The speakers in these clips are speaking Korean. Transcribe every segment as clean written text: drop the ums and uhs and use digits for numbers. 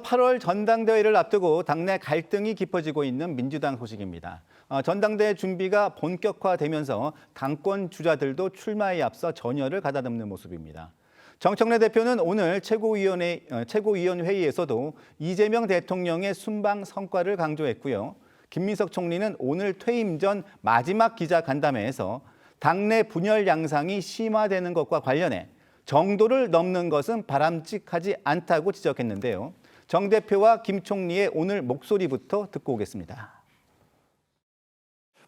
8월 전당대회를 앞두고 당내 갈등이 깊어지고 있는 민주당 소식입니다. 전당대회 준비가 본격화되면서 당권 주자들도 출마에 앞서 전열을 가다듬는 모습입니다. 정청래 대표는 오늘 최고위원 회의에서도 이재명 대통령의 순방 성과를 강조했고요. 김민석 총리는 오늘 퇴임 전 마지막 기자간담회에서 당내 분열 양상이 심화되는 것과 관련해 정도를 넘는 것은 바람직하지 않다고 지적했는데요. 정 대표와 김 총리의 오늘 목소리부터 듣고 오겠습니다.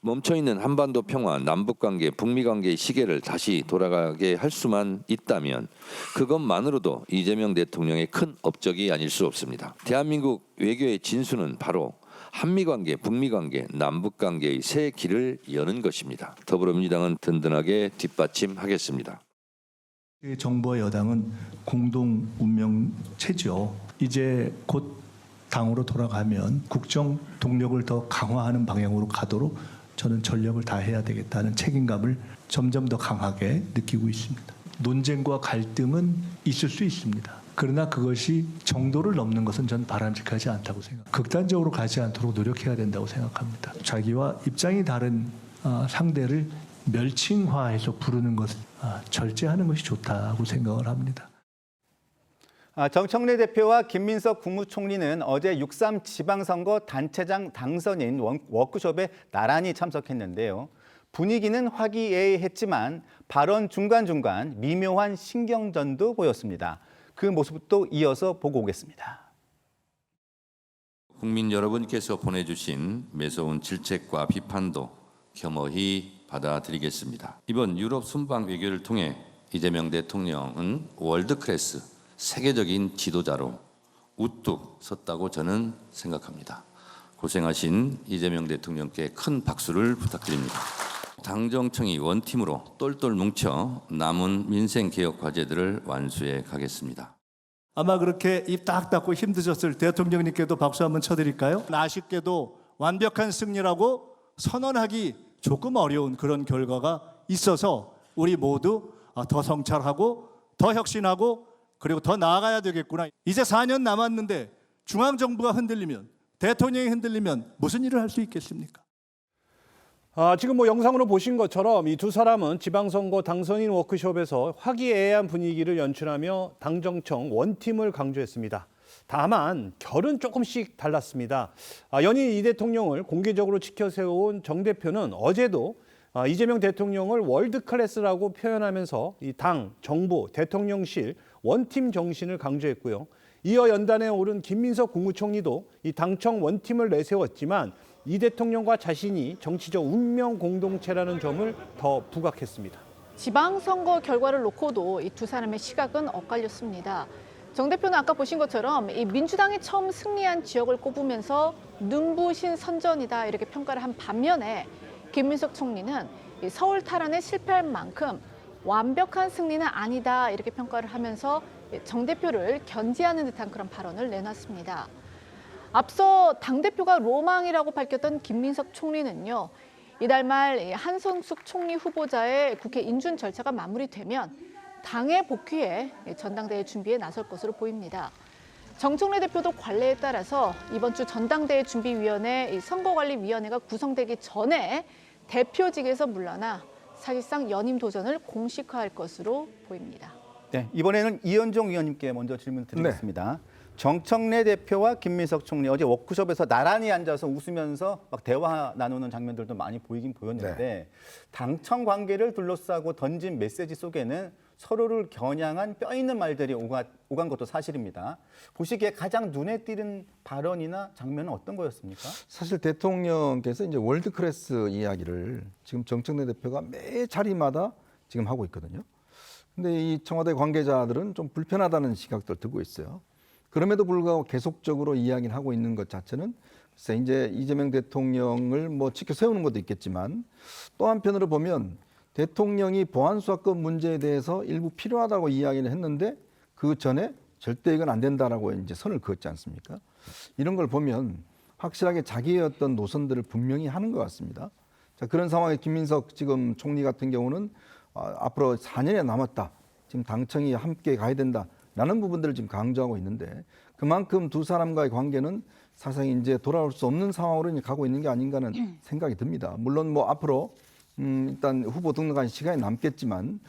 멈춰있는 한반도 평화, 남북관계, 북미관계의 시계를 다시 돌아가게 할 수만 있다면 그것만으로도 이재명 대통령의 큰 업적이 아닐 수 없습니다. 대한민국 외교의 진수는 바로 한미관계, 북미관계, 남북관계의 새 길을 여는 것입니다. 더불어민주당은 든든하게 뒷받침하겠습니다. 정부와 여당은 공동 운명체죠. 이제 곧 당으로 돌아가면 국정 동력을 더 강화하는 방향으로 가도록 저는 전력을 다해야 되겠다는 책임감을 점점 더 강하게 느끼고 있습니다. 논쟁과 갈등은 있을 수 있습니다. 그러나 그것이 정도를 넘는 것은 전 바람직하지 않다고 생각합니다. 극단적으로 가지 않도록 노력해야 된다고 생각합니다. 자기와 입장이 다른 상대를 멸칭화해서 부르는 것을 절제하는 것이 좋다고 생각을 합니다. 정청래 대표와 김민석 국무총리는 어제 6.3 지방선거 단체장 당선인 워크숍에 나란히 참석했는데요. 분위기는 화기애애했지만 발언 중간중간 미묘한 신경전도 보였습니다. 그 모습도 이어서 보고 오겠습니다. 국민 여러분께서 보내주신 매서운 질책과 비판도 겸허히 받아들이겠습니다. 이번 유럽 순방 외교를 통해 이재명 대통령은 월드클래스 세계적인 지도자로 우뚝 섰다고 저는 생각합니다. 고생하신 이재명 대통령께 큰 박수를 부탁드립니다. 당정청이 원팀으로 똘똘 뭉쳐 남은 민생개혁 과제들을 완수해 가겠습니다. 아마 그렇게 입 딱 닫고 힘드셨을 대통령님께도 박수 한번 쳐드릴까요? 아쉽게도 완벽한 승리라고 선언하기 조금 어려운 그런 결과가 있어서 우리 모두 더 성찰하고 더 혁신하고 그리고 더 나아가야 되겠구나. 이제 4년 남았는데 중앙정부가 흔들리면 대통령이 흔들리면 무슨 일을 할 수 있겠습니까? 지금 영상으로 보신 것처럼 이 두 사람은 지방선거 당선인 워크숍에서 화기애애한 분위기를 연출하며 당정청 원팀을 강조했습니다. 다만 결은 조금씩 달랐습니다. 연일 이 대통령을 공개적으로 지켜세운 정 대표는 어제도 이재명 대통령을 월드클래스라고 표현하면서 이 당, 정부, 대통령실 원팀 정신을 강조했고요. 이어 연단에 오른 김민석 국무총리도 이 당청 원팀을 내세웠지만 이 대통령과 자신이 정치적 운명 공동체라는 점을 더 부각했습니다. 지방선거 결과를 놓고도 이 두 사람의 시각은 엇갈렸습니다. 정 대표는 아까 보신 것처럼 이 민주당이 처음 승리한 지역을 꼽으면서 눈부신 선전이다 이렇게 평가를 한 반면에 김민석 총리는 이 서울 탈환에 실패할 만큼 완벽한 승리는 아니다 이렇게 평가를 하면서 정 대표를 견지하는 듯한 그런 발언을 내놨습니다. 앞서 당대표가 로망이라고 밝혔던 김민석 총리는요. 이달 말 한성숙 총리 후보자의 국회 인준 절차가 마무리되면 당에 복귀해 전당대회 준비에 나설 것으로 보입니다. 정청래 대표도 관례에 따라서 이번 주 전당대회 준비위원회 선거관리위원회가 구성되기 전에 대표직에서 물러나 사실상 연임 도전을 공식화할 것으로 보입니다. 네, 이번에는 이현종 의원님께 먼저 질문 드리겠습니다. 네. 정청래 대표와 김민석 총리 어제 워크숍에서 나란히 앉아서 웃으면서 막 대화 나누는 장면들도 많이 보이긴 보였는데 네. 당청 관계를 둘러싸고 던진 메시지 속에는 서로를 겨냥한 뼈 있는 말들이 오간 것도 사실입니다. 보시기에 가장 눈에 띄는 발언이나 장면은 어떤 거였습니까? 사실 대통령께서 이제 월드클래스 이야기를 지금 정청래 대표가 매 자리마다 지금 하고 있거든요. 근데 이 청와대 관계자들은 좀 불편하다는 시각도 들고 있어요. 그럼에도 불구하고 계속적으로 이야기를 하고 있는 것 자체는 글쎄 이제 이재명 대통령을 지켜 세우는 것도 있겠지만 또 한편으로 보면 대통령이 보안수사권 문제에 대해서 일부 필요하다고 이야기를 했는데 그 전에 절대 이건 안 된다라고 이제 선을 그었지 않습니까? 이런 걸 보면 확실하게 자기의 어떤 노선들을 분명히 하는 것 같습니다. 자, 그런 상황에 김민석 지금 총리 같은 경우는 앞으로 4년이 남았다. 지금 당청이 함께 가야 된다라는 부분들을 지금 강조하고 있는데 그만큼 두 사람과의 관계는 사실상 이제 돌아올 수 없는 상황으로 이제 가고 있는 게 아닌가는 생각이 듭니다. 물론 뭐 앞으로 일단 후보 등록한 시간이 남겠지만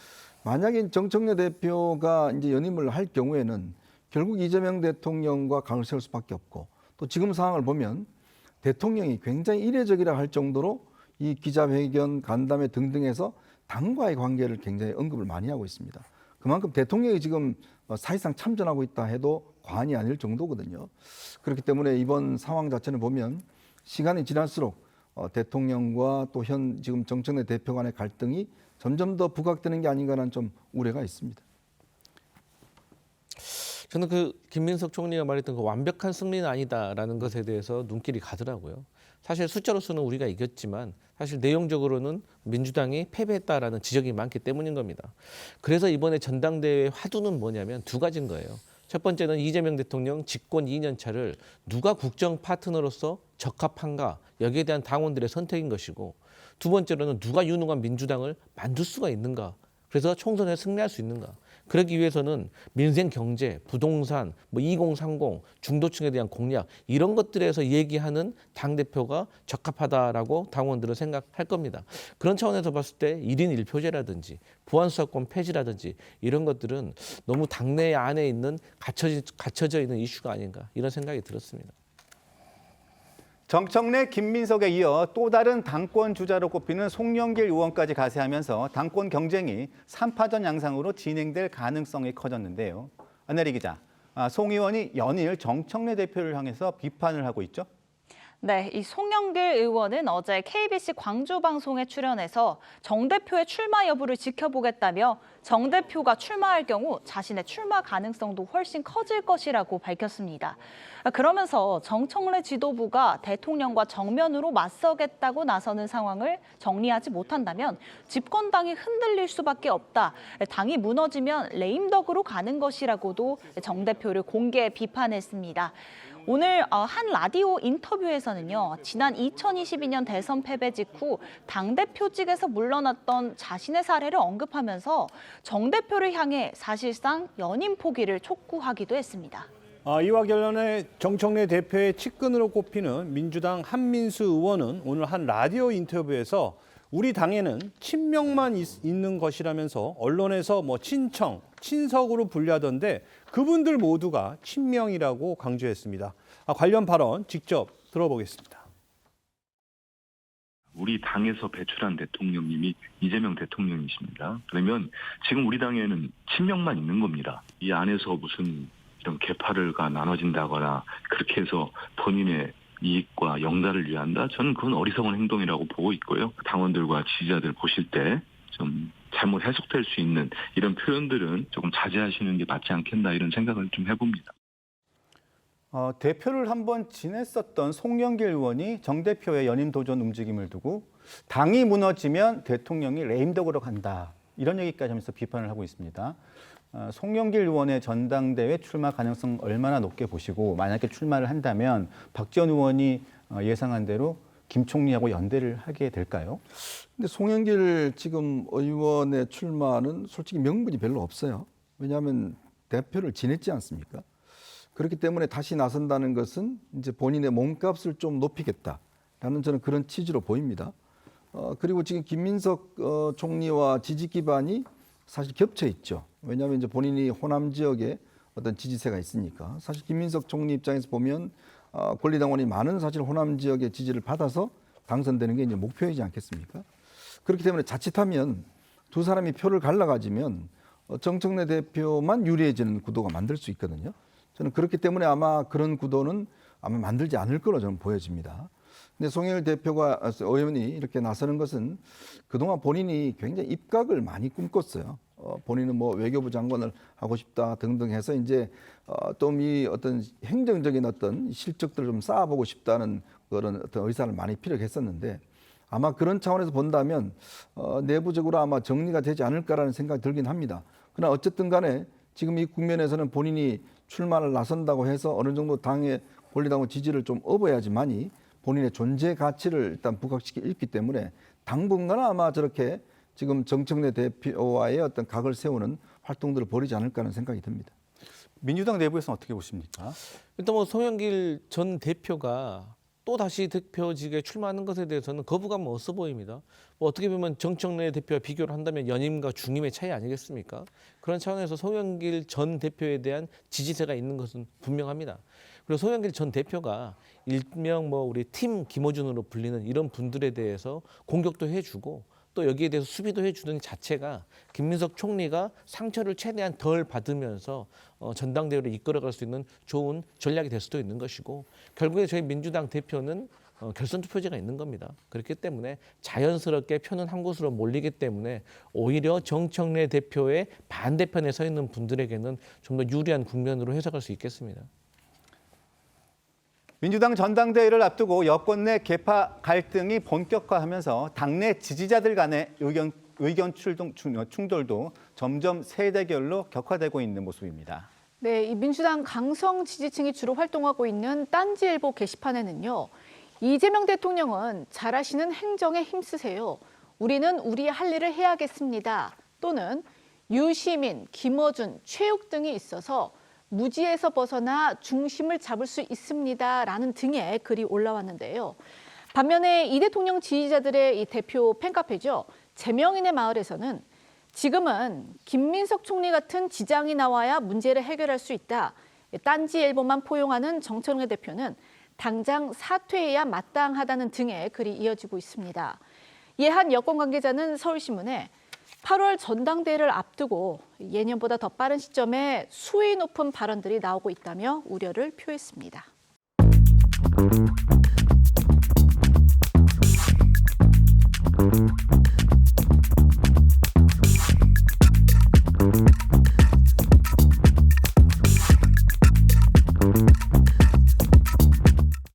만약에 정청래 대표가 이제 연임을 할 경우에는 결국 이재명 대통령과 각을 세울 수밖에 없고 또 지금 상황을 보면 대통령이 굉장히 이례적이라 할 정도로 이 기자회견, 간담회 등등에서 당과의 관계를 굉장히 언급을 많이 하고 있습니다. 그만큼 대통령이 지금 사실상 참전하고 있다 해도 과언이 아닐 정도거든요. 그렇기 때문에 이번 상황 자체를 보면 시간이 지날수록 대통령과 또 현 지금 정청래 대표 간의 갈등이 점점 더 부각되는 게 아닌가라는 좀 우려가 있습니다. 저는 그 김민석 총리가 말했던 그 완벽한 승리는 아니다라는 것에 대해서 눈길이 가더라고요. 사실 숫자로서는 우리가 이겼지만 사실 내용적으로는 민주당이 패배했다라는 지적이 많기 때문인 겁니다. 그래서 이번에 전당대회 화두는 뭐냐면 두 가지인 거예요. 첫 번째는 이재명 대통령 집권 2년 차를 누가 국정 파트너로서 적합한가 여기에 대한 당원들의 선택인 것이고 두 번째로는 누가 유능한 민주당을 만들 수가 있는가 그래서 총선에 승리할 수 있는가 그러기 위해서는 민생 경제, 부동산, 2030, 중도층에 대한 공약 이런 것들에서 얘기하는 당대표가 적합하다라고 당원들은 생각할 겁니다. 그런 차원에서 봤을 때 1인 1표제라든지 보안수사권 폐지라든지 이런 것들은 너무 당내 안에 있는 갇혀져 있는 이슈가 아닌가 이런 생각이 들었습니다. 정청래, 김민석에 이어 또 다른 당권 주자로 꼽히는 송영길 의원까지 가세하면서 당권 경쟁이 3파전 양상으로 진행될 가능성이 커졌는데요. 안혜리 기자, 송 의원이 연일 정청래 대표를 향해서 비판을 하고 있죠? 네, 이 송영길 의원은 어제 KBC 광주 방송에 출연해서 정 대표의 출마 여부를 지켜보겠다며 정 대표가 출마할 경우 자신의 출마 가능성도 훨씬 커질 것이라고 밝혔습니다. 그러면서 정청래 지도부가 대통령과 정면으로 맞서겠다고 나서는 상황을 정리하지 못한다면 집권당이 흔들릴 수밖에 없다. 당이 무너지면 레임덕으로 가는 것이라고도 정 대표를 공개 비판했습니다. 오늘 한 라디오 인터뷰에서는요. 지난 2022년 대선 패배 직후 당대표직에서 물러났던 자신의 사례를 언급하면서 정 대표를 향해 사실상 연임 포기를 촉구하기도 했습니다. 이와 관련해 정청래 대표의 측근으로 꼽히는 민주당 한민수 의원은 오늘 한 라디오 인터뷰에서 우리 당에는 친명만 있는 것이라면서 언론에서 친청, 친석으로 분류하던데 그분들 모두가 친명이라고 강조했습니다. 관련 발언 직접 들어보겠습니다. 우리 당에서 배출한 대통령님이 이재명 대통령이십니다. 그러면 지금 우리 당에는 친명만 있는 겁니다. 이 안에서 무슨 이런 계파가 나눠진다거나 그렇게 해서 본인의 이익과 영달을 위한다? 저는 그건 어리석은 행동이라고 보고 있고요. 당원들과 지지자들 보실 때 좀 잘못 해석될 수 있는 이런 표현들은 조금 자제하시는 게 맞지 않겠나 이런 생각을 좀 해봅니다. 대표를 한번 지냈었던 송영길 의원이 정 대표의 연임 도전 움직임을 두고 당이 무너지면 대통령이 레임덕으로 간다. 이런 얘기까지 하면서 비판을 하고 있습니다. 송영길 의원의 전당대회 출마 가능성 얼마나 높게 보시고 만약에 출마를 한다면 박지원 의원이 예상한 대로 김 총리하고 연대를 하게 될까요? 근데 송영길 지금 의원의 출마는 솔직히 명분이 별로 없어요. 왜냐하면 대표를 지냈지 않습니까? 그렇기 때문에 다시 나선다는 것은 이제 본인의 몸값을 좀 높이겠다라는 저는 그런 취지로 보입니다. 그리고 지금 김민석 총리와 지지 기반이 사실 겹쳐 있죠. 왜냐하면 이제 본인이 호남 지역에 어떤 지지세가 있으니까. 사실 김민석 총리 입장에서 보면 권리당원이 많은 사실 호남 지역의 지지를 받아서 당선되는 게 이제 목표이지 않겠습니까? 그렇기 때문에 자칫하면 두 사람이 표를 갈라가지면 정청래 대표만 유리해지는 구도가 만들 수 있거든요. 저는 그렇기 때문에 아마 그런 구도는 아마 만들지 않을 거로 저는 보여집니다. 근데 송영길 대표가 의원이 이렇게 나서는 것은 그동안 본인이 굉장히 입각을 많이 꿈꿨어요. 본인은 뭐 외교부 장관을 하고 싶다 등등 해서 이제 좀 이 어떤 행정적인 어떤 실적들을 좀 쌓아보고 싶다는 그런 어떤 의사를 많이 피력했었는데 아마 그런 차원에서 본다면 내부적으로 아마 정리가 되지 않을까라는 생각이 들긴 합니다. 그러나 어쨌든 간에 지금 이 국면에서는 본인이 출마를 나선다고 해서 어느 정도 당의 권리당원 지지를 좀 업어야지만이 본인의 존재 가치를 일단 부각시켜 있기 때문에 당분간은 아마 저렇게 지금 정청래 대표와의 어떤 각을 세우는 활동들을 벌이지 않을까 하는 생각이 듭니다. 민주당 내부에서는 어떻게 보십니까? 일단 뭐 송영길 전 대표가 또 다시 대표직에 출마하는 것에 대해서는 거부감은 없어 보입니다. 뭐 어떻게 보면 정청래 대표와 비교를 한다면 연임과 중임의 차이 아니겠습니까? 그런 차원에서 송영길 전 대표에 대한 지지세가 있는 것은 분명합니다. 그리고 송영길 전 대표가 일명 뭐 우리 팀 김어준으로 불리는 이런 분들에 대해서 공격도 해주고 또 여기에 대해서 수비도 해주는 자체가 김민석 총리가 상처를 최대한 덜 받으면서 전당대회를 이끌어갈 수 있는 좋은 전략이 될 수도 있는 것이고 결국에 저희 민주당 대표는 결선 투표제가 있는 겁니다. 그렇기 때문에 자연스럽게 표는 한 곳으로 몰리기 때문에 오히려 정청래 대표의 반대편에 서 있는 분들에게는 좀 더 유리한 국면으로 해석할 수 있겠습니다. 민주당 전당대회를 앞두고 여권 내 계파 갈등이 본격화하면서 당내 지지자들 간의 의견 충돌도 점점 세대결로 격화되고 있는 모습입니다. 네, 이 민주당 강성 지지층이 주로 활동하고 있는 딴지일보 게시판에는요. 이재명 대통령은 잘하시는 행정에 힘쓰세요. 우리는 우리의 할 일을 해야겠습니다. 또는 유시민, 김어준, 최욱 등이 있어서 무지에서 벗어나 중심을 잡을 수 있습니다라는 등의 글이 올라왔는데요. 반면에 이 대통령 지지자들의 이 대표 팬카페죠. 제명인의 마을에서는 지금은 김민석 총리 같은 지장이 나와야 문제를 해결할 수 있다. 딴지일보만 포용하는 정청래 대표는 당장 사퇴해야 마땅하다는 등의 글이 이어지고 있습니다. 이에 한 여권 관계자는 서울신문에 8월 전당대회를 앞두고 예년보다 더 빠른 시점에 수위 높은 발언들이 나오고 있다며 우려를 표했습니다.